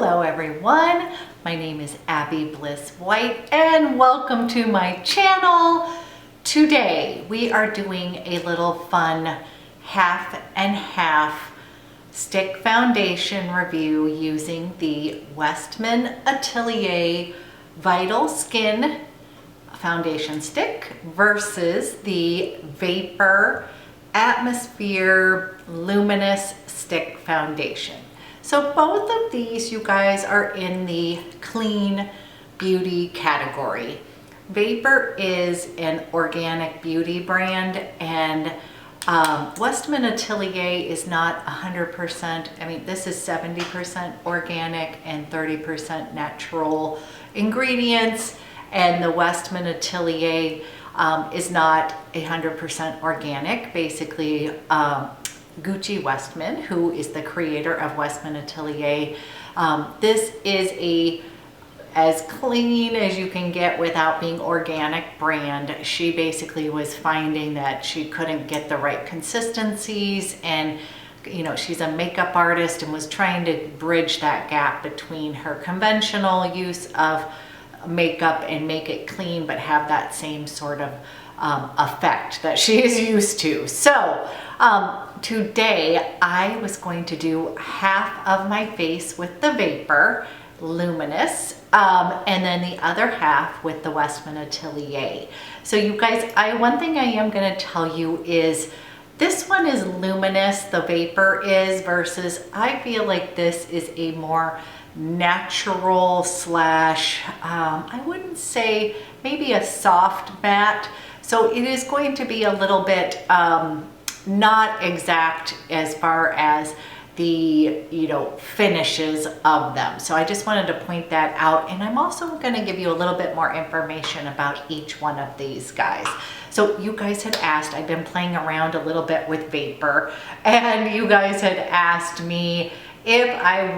Hello everyone, my name is Abby Bliss White and welcome to my channel. Today we are doing a little fun half and half stick foundation review using the WESTMAN Atelier Vital Skin foundation stick versus the Vapour Atmosphere Luminous stick foundation. So both of these, you guys, are in the clean beauty category. Vapour is an organic beauty brand, and WESTMAN Atelier is not 100%. I mean, this is 70% organic and 30% natural ingredients, and the WESTMAN Atelier is not 100% organic. Basically, Gucci Westman, who is the creator of WESTMAN Atelier. This is as clean as you can get without being organic brand. She basically was finding that she couldn't get the right consistencies, and she's a makeup artist and was trying to bridge that gap between her conventional use of makeup and make it clean but have that same sort of effect that she is used to. So today I was going to do half of my face with the Vapour Luminous and then the other half with the WESTMAN Atelier. So you guys, one thing I am going to tell you is this one is luminous, the Vapour is, versus I feel like this is a more natural slash, I wouldn't say, maybe a soft matte. So it is going to be a little bit not exact as far as the finishes of them. So I just wanted to point that out, and I'm also going to give you a little bit more information about each one of these guys. So you guys had asked, I've been playing around a little bit with Vapour, and you guys had asked me if I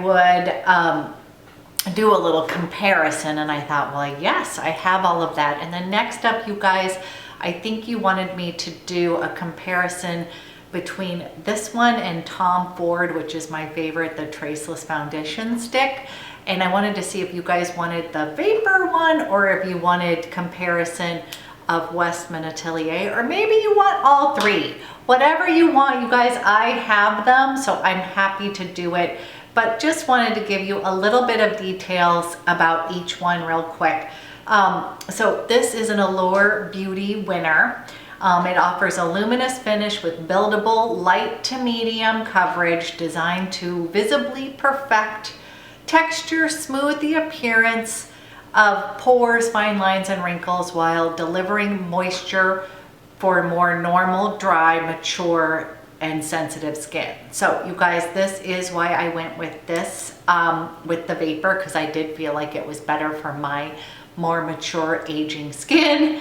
would do a little comparison, and I thought, well, yes, I have all of that. And then next up, you guys, I think you wanted me to do a comparison between this one and Tom Ford, which is my favorite, the Traceless Foundation Stick. And I wanted to see if you guys wanted the Vapour one or if you wanted comparison of WESTMAN Atelier, or maybe you want all three. Whatever you want, you guys, I have them, so I'm happy to do it. But just wanted to give you a little bit of details about each one real quick. So this is an Allure Beauty winner. It offers a luminous finish with buildable light to medium coverage designed to visibly perfect texture, smooth the appearance of pores, fine lines, and wrinkles while delivering moisture for more normal, dry, mature, and sensitive skin. So you guys, this is why I went with this, with the Vapour, because I did feel like it was better for my more mature aging skin.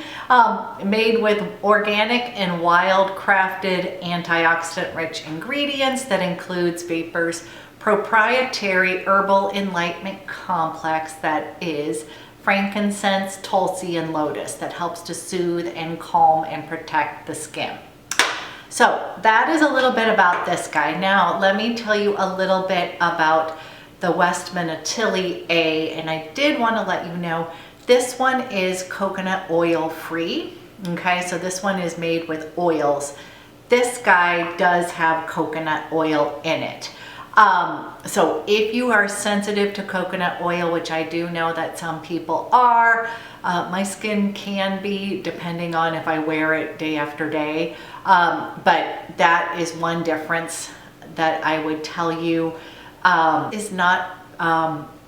Made with organic and wild crafted antioxidant rich ingredients that includes Vapour's proprietary herbal enlightenment complex that is frankincense, tulsi, and lotus that helps to soothe and calm and protect the skin. So that is a little bit about this guy. Now let me tell you a little bit about the WESTMAN Atelier, and I did want to let you know this one is coconut oil free. Okay, so this one is made with oils. This guy does have coconut oil in it. So if you are sensitive to coconut oil, which I do know that some people are, my skin can be, depending on if I wear it day after day. But that is one difference that I would tell you is not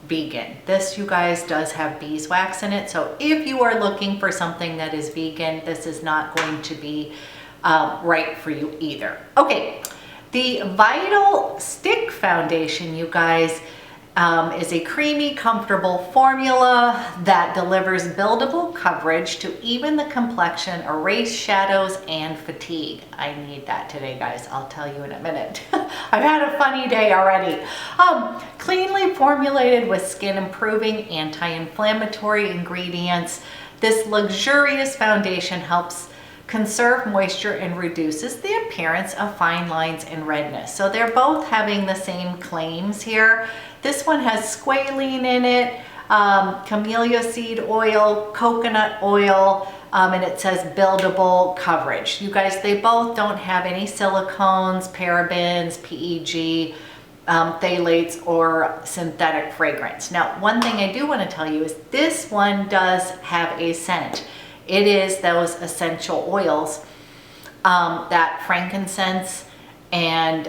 vegan. This, you guys, does have beeswax in it. So if you are looking for something that is vegan, this is not going to be right for you either. Okay, the Vital Stick Foundation, you guys, is a creamy, comfortable formula that delivers buildable coverage to even the complexion, erase shadows, and fatigue. I need that today, guys. I'll tell you in a minute. I've had a funny day already. Cleanly formulated with skin improving anti-inflammatory ingredients, this luxurious foundation helps conserve moisture and reduces the appearance of fine lines and redness. So they're both having the same claims here. This one has squalene in it, camellia seed oil, coconut oil, and it says buildable coverage. You guys, they both don't have any silicones, parabens, PEG, phthalates, or synthetic fragrance. Now, one thing I do want to tell you is this one does have a scent. It is those essential oils, that frankincense and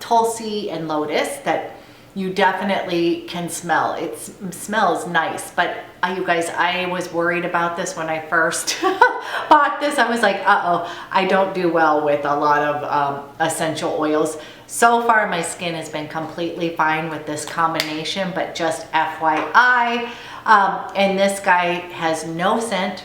tulsi and lotus that you definitely can smell. It smells nice, but you guys, I was worried about this when I first bought this. I was like, uh-oh, I don't do well with a lot of essential oils. So far, my skin has been completely fine with this combination, but just FYI, and this guy has no scent,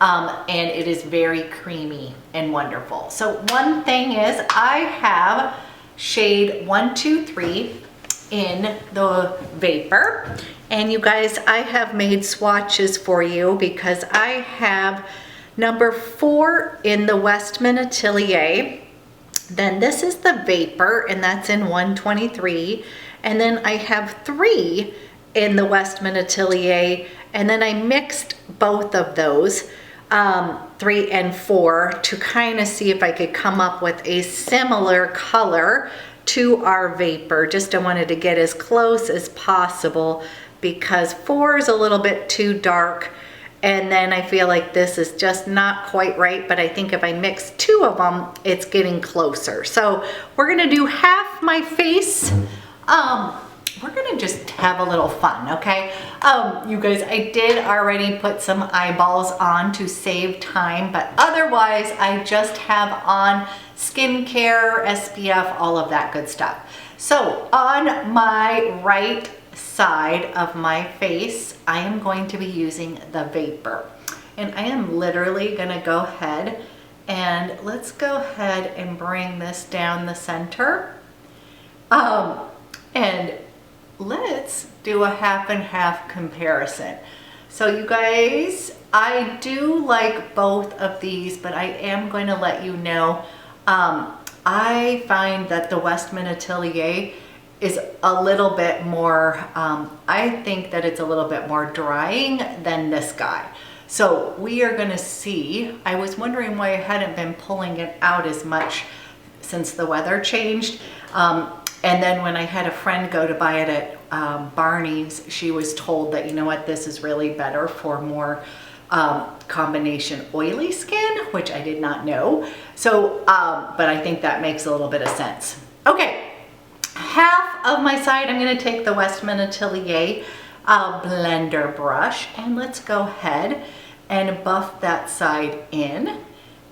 and it is very creamy and wonderful. So one thing is I have shade 123 in the Vapour, and you guys, I have made swatches for you because I have number 4 in the WESTMAN Atelier. Then this is the Vapour, and that's in 123. And then I have 3 in the WESTMAN Atelier, and then I mixed both of those, 3 and 4, to kind of see if I could come up with a similar color to our Vapour. Just I wanted to get as close as possible because 4 is a little bit too dark, and then I feel like this is just not quite right, but I think if I mix 2 of them, it's getting closer. So we're gonna do half my face. We're gonna just have a little fun, okay? You guys, I did already put some eyeballs on to save time, but otherwise I just have on skincare, SPF, all of that good stuff. So on my right side of my face, I am going to be using the Vapour. And I am literally gonna go ahead and let's go ahead and bring this down the center. And let's do a half and half comparison. So you guys, I do like both of these, but I am going to let you know, I find that the WESTMAN Atelier is a little bit more, I think that it's a little bit more drying than this guy. So we are gonna see, I was wondering why I hadn't been pulling it out as much since the weather changed. And then when I had a friend go to buy it at Barney's, she was told that, you know what, this is really better for more combination oily skin, which I did not know. So, but I think that makes a little bit of sense. Okay, half of my side, I'm gonna take the WESTMAN Atelier blender brush, and let's go ahead and buff that side in.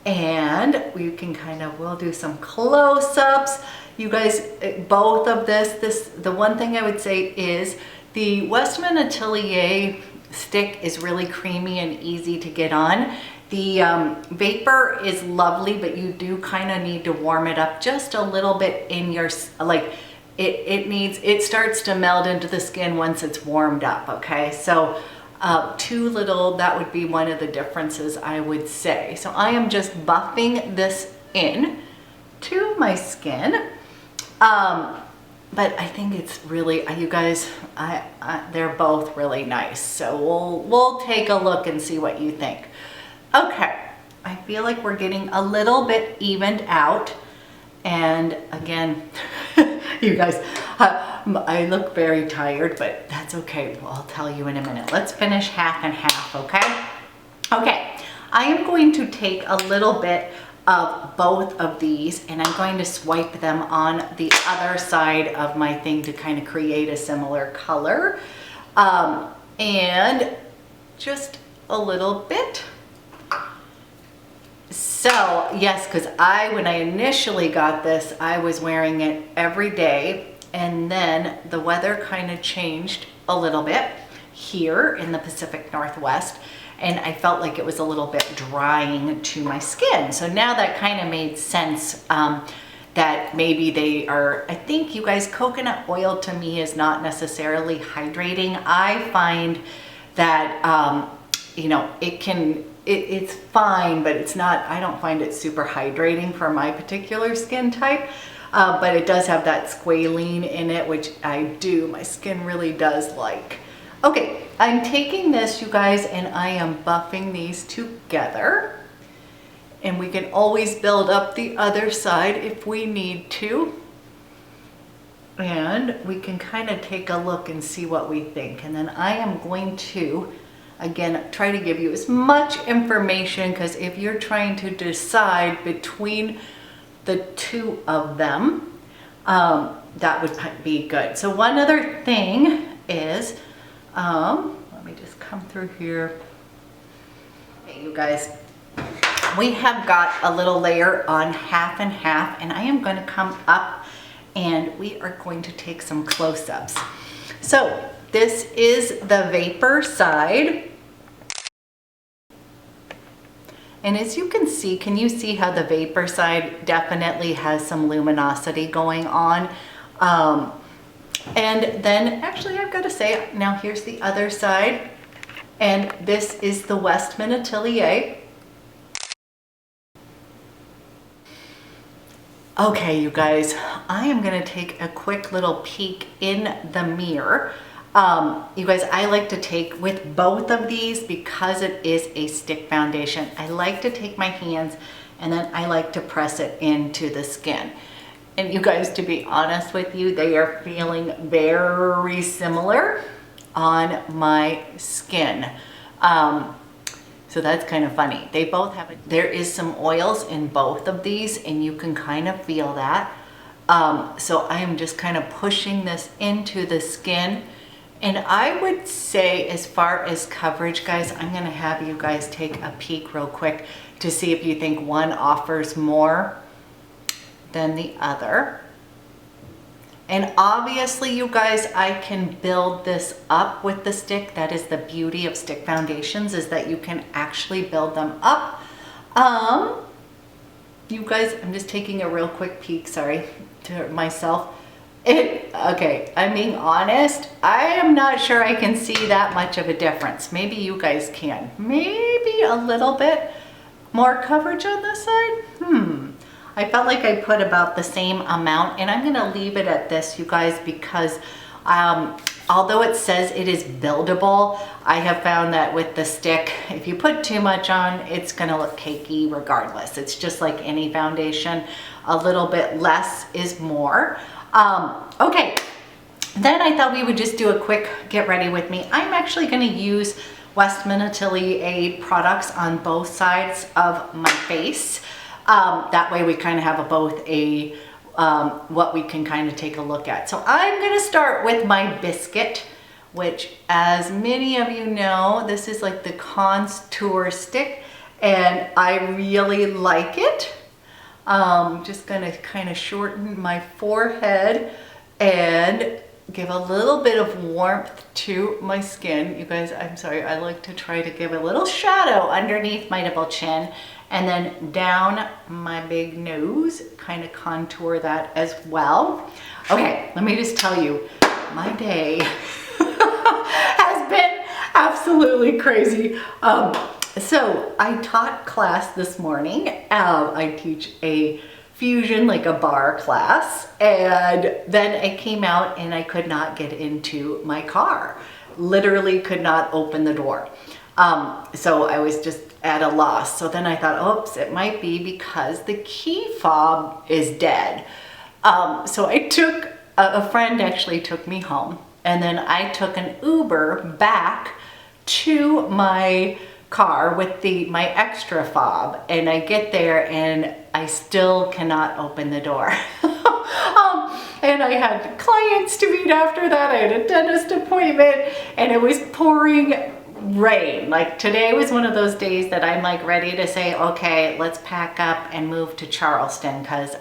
And we can kind of, we'll do some close-ups. You guys, both of this, the one thing I would say is the WESTMAN Atelier stick is really creamy and easy to get on. The Vapour is lovely, but you do kind of need to warm it up just a little bit in your, like, it starts to meld into the skin once it's warmed up, okay? So too little, that would be one of the differences I would say. So I am just buffing this in to my skin. But I think it's really, you guys, they're both really nice. So we'll take a look and see what you think. Okay, I feel like we're getting a little bit evened out. And again, you guys, I look very tired, but that's okay. Well, I'll tell you in a minute. Let's finish half and half, okay? Okay, I am going to take a little bit of both of these and I'm going to swipe them on the other side of my thing to kind of create a similar color. And just a little bit. So yes, because when I initially got this, I was wearing it every day, and then the weather kind of changed a little bit here in the Pacific Northwest, and I felt like it was a little bit drying to my skin. So now that kind of made sense, that maybe they are, I think you guys, coconut oil to me is not necessarily hydrating. I find that, you know, it can it's fine, but it's not, I don't find it super hydrating for my particular skin type. But it does have that squalene in it, which I do, my skin really does like. Okay, I'm taking this, you guys, and I am buffing these together. And we can always build up the other side if we need to. And we can kind of take a look and see what we think. And then I am going to, again, try to give you as much information, because if you're trying to decide between the two of them, that would be good. So one other thing is, let me just come through here. Hey, you guys, we have got a little layer on half and half, and I am going to come up and we are going to take some close-ups. So this is the Vapour side. And as you can see, can you see how the Vapour side definitely has some luminosity going on? And then actually I've got to say, now here's the other side. And this is the WESTMAN Atelier. Okay, you guys, I am going to take a quick little peek in the mirror. You guys, I like to take with both of these, because it is a stick foundation, I like to take my hands and then I like to press it into the skin. And you guys, to be honest with you, they are feeling very similar on my skin. So that's kind of funny. They both have there is some oils in both of these, and you can kind of feel that. So I am just kind of pushing this into the skin. And I would say, as far as coverage, guys, I'm going to have you guys take a peek real quick to see if you think one offers more than the other. And obviously, you guys, I can build this up with the stick. That is the beauty of stick foundations, is that you can actually build them up. You guys, I'm just taking a real quick peek, sorry, to myself. Okay, I'm being honest, I am not sure I can see that much of a difference. Maybe you guys can. Maybe a little bit more coverage on this side. I felt like I put about the same amount, and I'm gonna leave it at this, you guys, because although it says it is buildable, I have found that with the stick, if you put too much on, it's gonna look cakey regardless. It's just like any foundation, a little bit less is more. Okay, then I thought we would just do a quick get ready with me. I'm actually going to use WESTMAN Atelier products on both sides of my face. That way we kind of have both a what we can kind of take a look at. So I'm going to start with my biscuit, which, as many of you know, this is like the contour stick, and I really like it. Just gonna kind of shorten my forehead and give a little bit of warmth to my skin. You guys, I'm sorry, I like to try to give a little shadow underneath my double chin, and then down my big nose, kind of contour that as well. Okay, let me just tell you, my day has been absolutely crazy. So I taught class this morning. I teach a fusion, like a bar class, and then I came out and I could not get into my car. Literally could not open the door. So I was just at a loss. So then I thought, oops, it might be because the key fob is dead. So I took, a friend actually took me home, and then I took an Uber back to my car with my extra fob, and I get there and I still cannot open the door. And I had clients to meet after that. I had a dentist appointment, and it was pouring rain. Like, today was one of those days that I'm like ready to say, okay, let's pack up and move to Charleston, because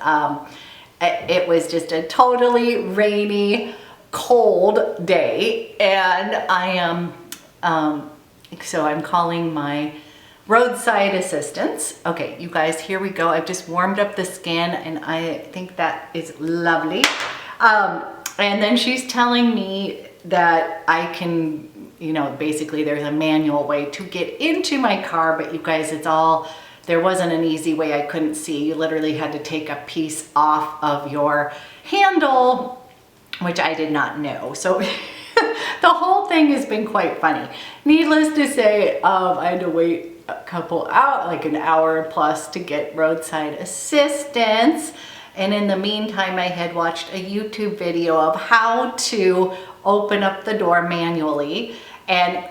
it was just a totally rainy, cold day, and I am so I'm calling my roadside assistance. Okay, you guys, here we go. I've just warmed up the skin, and I think that is lovely. And then she's telling me that I can you know, basically there's a manual way to get into my car, but you guys, there wasn't an easy way. I couldn't see. You literally had to take a piece off of your handle, which I did not know. So the whole thing has been quite funny. Needless to say, I had to wait like an hour plus to get roadside assistance. And in the meantime, I had watched a YouTube video of how to open up the door manually. And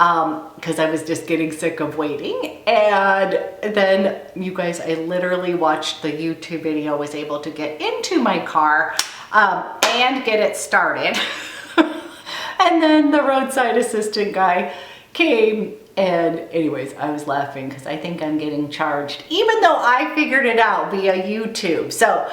because I was just getting sick of waiting. And then you guys, I literally watched the YouTube video, was able to get into my car and get it started. And then the roadside assistant guy came, and anyways, I was laughing because I think I'm getting charged, even though I figured it out via YouTube. So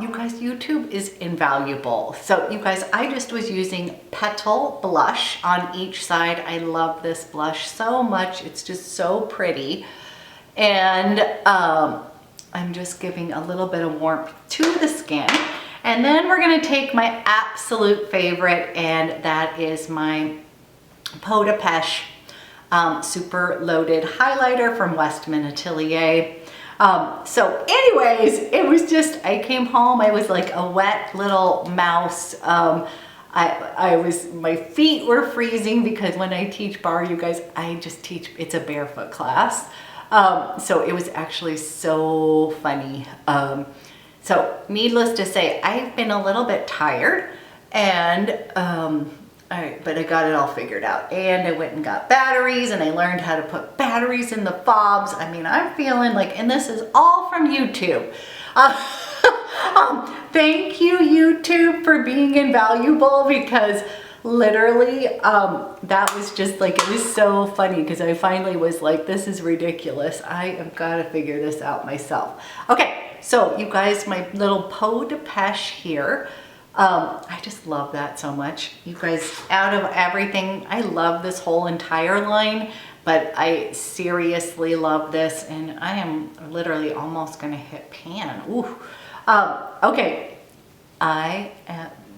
you guys, YouTube is invaluable. So you guys, I just was using Petal blush on each side. I love this blush so much. It's just so pretty. And I'm just giving a little bit of warmth to the skin. And then we're gonna take my absolute favorite, and that is my Peau de Pêche super loaded highlighter from WESTMAN Atelier. So anyways, it was just, I came home, I was like a wet little mouse. My feet were freezing because when I teach bar, you guys, I just teach, it's a barefoot class. So it was actually so funny. So needless to say, I've been a little bit tired, and but I got it all figured out, and I went and got batteries, and I learned how to put batteries in the fobs. I mean, I'm feeling like, and this is all from YouTube. Thank you, YouTube, for being invaluable, because literally that was just like, it was so funny because I finally was like, this is ridiculous. I have got to figure this out myself. Okay, so you guys, my little Peau de Pêche here. I just love that so much. You guys, out of everything, I love this whole entire line, but I seriously love this, and I am literally almost gonna hit pan. Ooh. Okay, I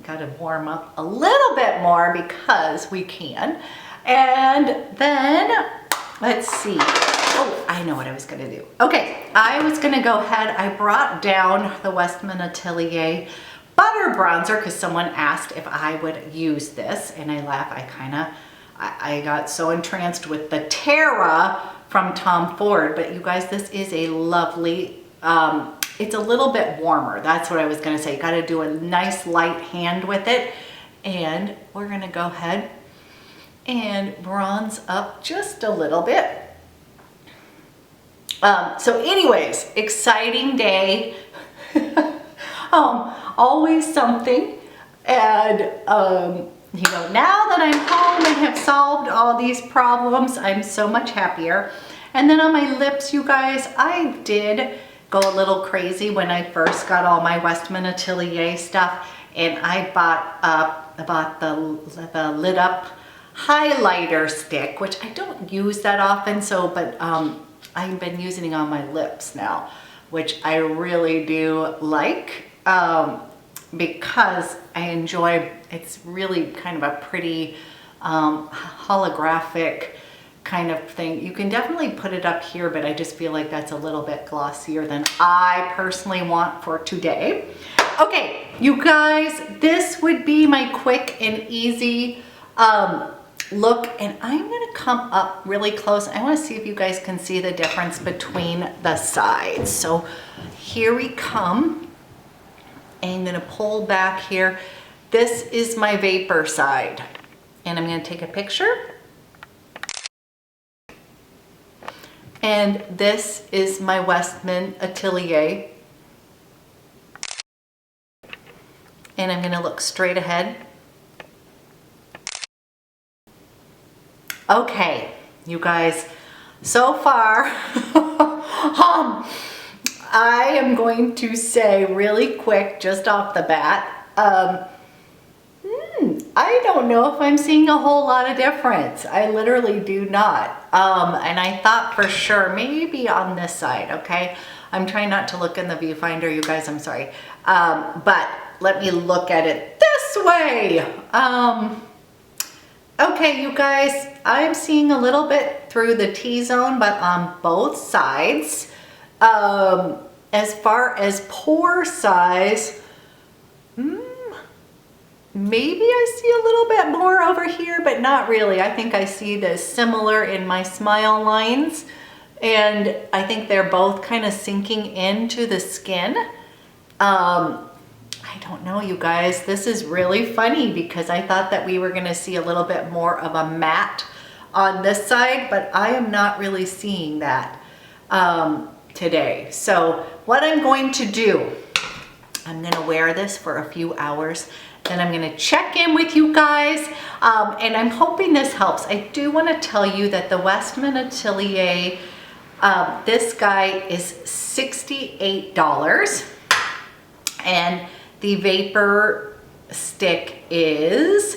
gotta warm up a little bit more because we can. And then, let's see. Oh, I know what I was gonna do. Okay, I was gonna go ahead, I brought down the WESTMAN Atelier butter bronzer because someone asked if I would use this, and I laugh. I got so entranced with the Terra from Tom Ford, but you guys, this is a lovely, it's a little bit warmer. That's what I was gonna say. You gotta do a nice light hand with it, and we're gonna go ahead and bronze up just a little bit. So anyways, exciting day. Always something. And you know, now that I'm home and have solved all these problems, I'm so much happier. And then on my lips, you guys, I did go a little crazy when I first got all my WESTMAN Atelier stuff, and I bought the lit up highlighter stick, which I don't use that often, so but I've been using it on my lips now, which I really do like, because I enjoy, it's really kind of a pretty holographic kind of thing. You can definitely put it up here, but I just feel like that's a little bit glossier than I personally want for today. Okay, you guys, this would be my quick and easy look, and I'm gonna come up really close. I wanna see if you guys can see the difference between the sides. So here we come, and I'm gonna pull back here. This is my Vapour side, and I'm gonna take a picture. And this is my WESTMAN Atelier. And I'm gonna look straight ahead. Okay, you guys, so far, I am going to say really quick, just off the bat, I don't know if I'm seeing a whole lot of difference. I literally do not. And I thought for sure, maybe on this side, okay? I'm trying not to look in the viewfinder, you guys, I'm sorry. But let me look at it this way. Okay, you guys, I'm seeing a little bit through the T-zone, but on both sides. As far as pore size, maybe I see a little bit more over here, but not really. I think I see this similar in my smile lines, and I think they're both kind of sinking into the skin. I don't know, you guys. This is really funny because I thought that we were going to see a little bit more of a matte on this side, but I am not really seeing that today. So what I'm going to do, I'm going to wear this for a few hours, then I'm going to check in with you guys, and I'm hoping this helps. I do want to tell you that the WESTMAN Atelier, this guy is $68, and the Vapour stick is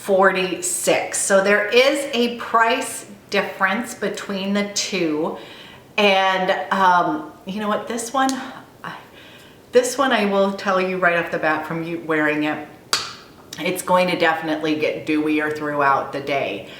$46. So there is a price difference between the two. And you know what, this one I will tell you right off the bat from you wearing it, it's going to definitely get dewier throughout the day.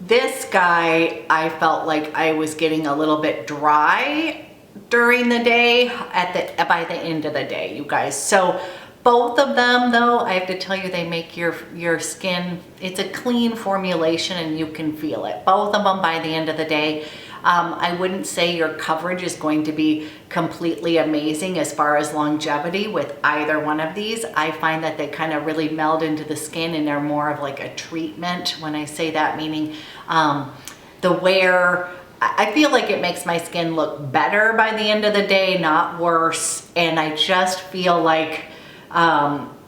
This guy, I felt like I was getting a little bit dry during the day by the end of the day, you guys. So both of them, though, I have to tell you, they make your skin, it's a clean formulation and you can feel it. Both of them by the end of the day. I wouldn't say your coverage is going to be completely amazing as far as longevity with either one of these. I find that they kind of really meld into the skin and they're more of like a treatment. When I say that, meaning the wear, I feel like it makes my skin look better by the end of the day, not worse. And I just feel like,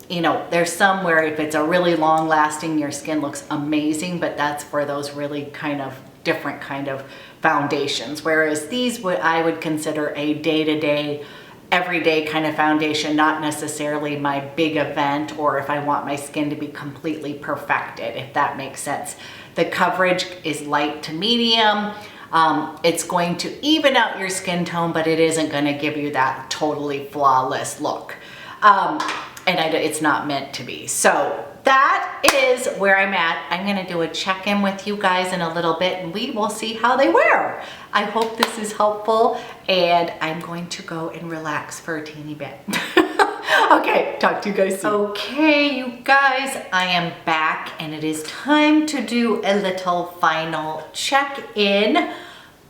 you know, there's some where if it's a really long lasting, your skin looks amazing, but that's for those really kind of different kind of foundations. Whereas these I would consider a day-to-day, everyday kind of foundation, not necessarily my big event or if I want my skin to be completely perfected, if that makes sense. The coverage is light to medium. It's going to even out your skin tone, but it isn't going to give you that totally flawless look. It's not meant to be. So that is where I'm at. I'm going to do a check-in with you guys in a little bit and we will see how they wear. I hope this is helpful and I'm going to go and relax for a teeny bit. Okay, talk to you guys soon. Okay, you guys, I am back and it is time to do a little final check-in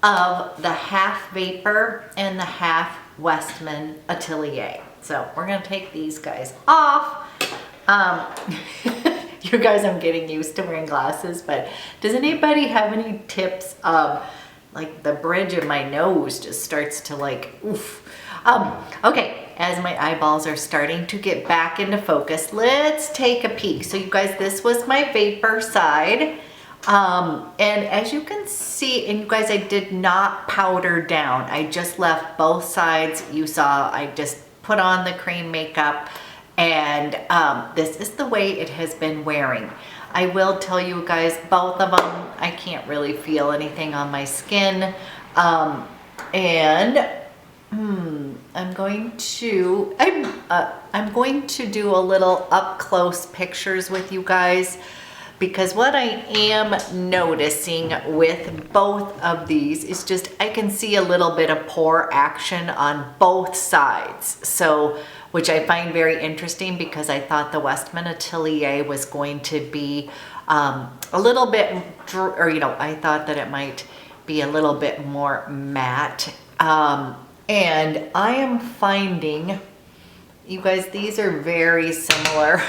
of the half Vapour and the half WESTMAN Atelier. So we're gonna take these guys off. You guys, I'm getting used to wearing glasses, but does anybody have any tips of like the bridge of my nose just starts to like, oof. Okay, as my eyeballs are starting to get back into focus, let's take a peek. So you guys, this was my Vapour side. And as you can see, and you guys, I did not powder down. I just left both sides. You saw, I just put on the cream makeup and this is the way it has been wearing. I will tell you guys, both of them, I can't really feel anything on my skin. And I'm going to do a little up close pictures with you guys, because what I am noticing with both of these is just I can see a little bit of pore action on both sides. So, which I find very interesting because I thought the WESTMAN Atelier was going to be a little bit, or you know, I thought that it might be a little bit more matte. And I am finding, you guys, these are very similar.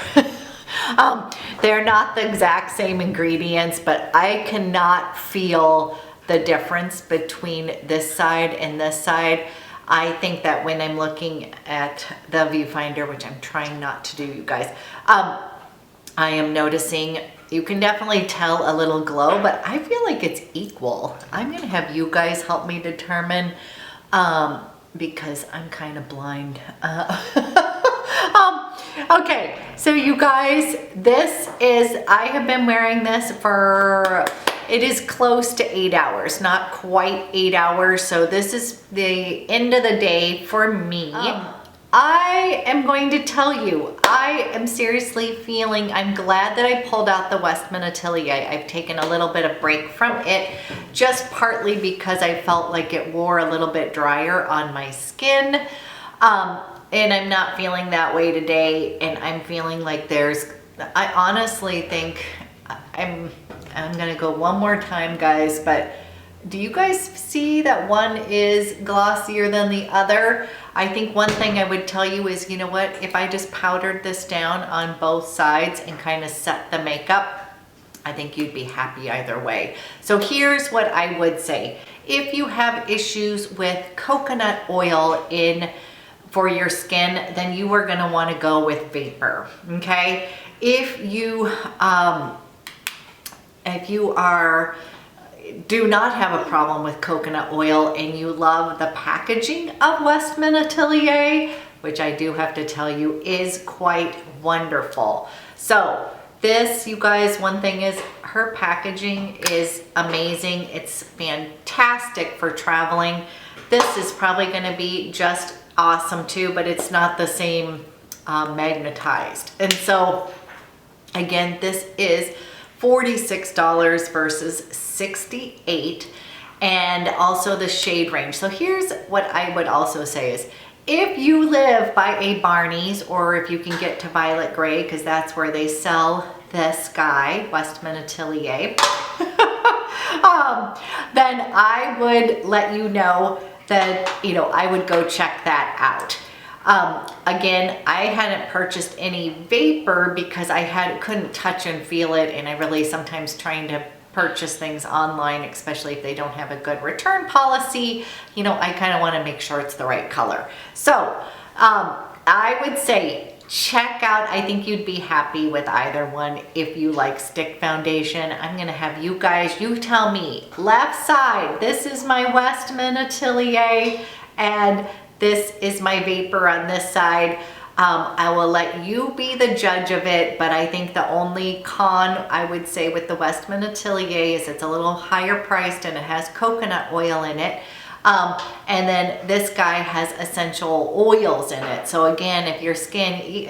They're not the exact same ingredients, but I cannot feel the difference between this side and this side. I think that when I'm looking at the viewfinder, which I'm trying not to do, you guys, I am noticing, you can definitely tell a little glow, but I feel like it's equal. I'm gonna have you guys help me determine, because I'm kind of blind. Okay, so you guys, this is, I have been wearing this for, it is close to 8 hours, not quite 8 hours. So this is the end of the day for me. I am going to tell you, I am seriously feeling, I'm glad that I pulled out the Westman Atelier. I've taken a little bit of break from it, just partly because I felt like it wore a little bit drier on my skin. And I'm not feeling that way today. And I'm feeling like I honestly think I'm gonna go one more time, guys, but do you guys see that one is glossier than the other? I think one thing I would tell you is, you know what, if I just powdered this down on both sides and kind of set the makeup, I think you'd be happy either way. So here's what I would say. If you have issues with coconut oil for your skin, then you are gonna wanna go with Vapour, okay? If you do not have a problem with coconut oil and you love the packaging of Westman Atelier, which I do have to tell you is quite wonderful. So this, you guys, one thing is her packaging is amazing. It's fantastic for traveling. This is probably going to be just awesome too, but it's not the same magnetized. And so again, this is $46 versus $68, and also the shade range. So here's what I would also say is, if you live by a Barney's, or if you can get to Violet Gray, because that's where they sell this guy, Westman Atelier, then I would let you know that, you know, I would go check that out. Again, I hadn't purchased any Vapour because I couldn't touch and feel it, and I really sometimes trying to purchase things online, especially if they don't have a good return policy, you know, I kind of want to make sure it's the right color. So I would say check out, I think you'd be happy with either one if you like stick foundation. I'm going to have you guys, you tell me, left side, this is my Westman Atelier, and this is my Vapour on this side. I will let you be the judge of it, but I think the only con I would say with the Westman Atelier is it's a little higher priced and it has coconut oil in it. And then this guy has essential oils in it. So again, if your skin, you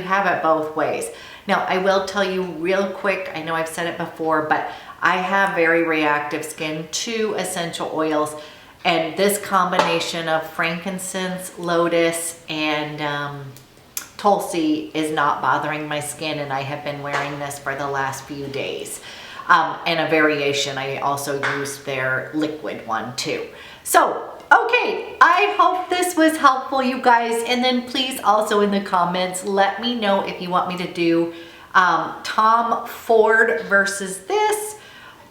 have it both ways. Now, I will tell you real quick, I know I've said it before, but I have very reactive skin to essential oils. And this combination of frankincense, lotus, and tulsi is not bothering my skin, and I have been wearing this for the last few days. And a variation, I also used their liquid one too. So, okay, I hope this was helpful, you guys. And then please also in the comments, let me know if you want me to do Tom Ford versus this,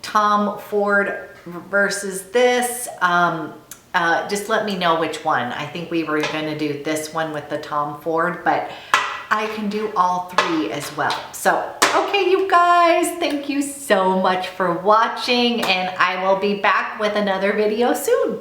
Tom Ford versus this. Just let me know which one. I think we were going to do this one with the Tom Ford, but I can do all three as well. So, okay, you guys, thank you so much for watching, and I will be back with another video soon.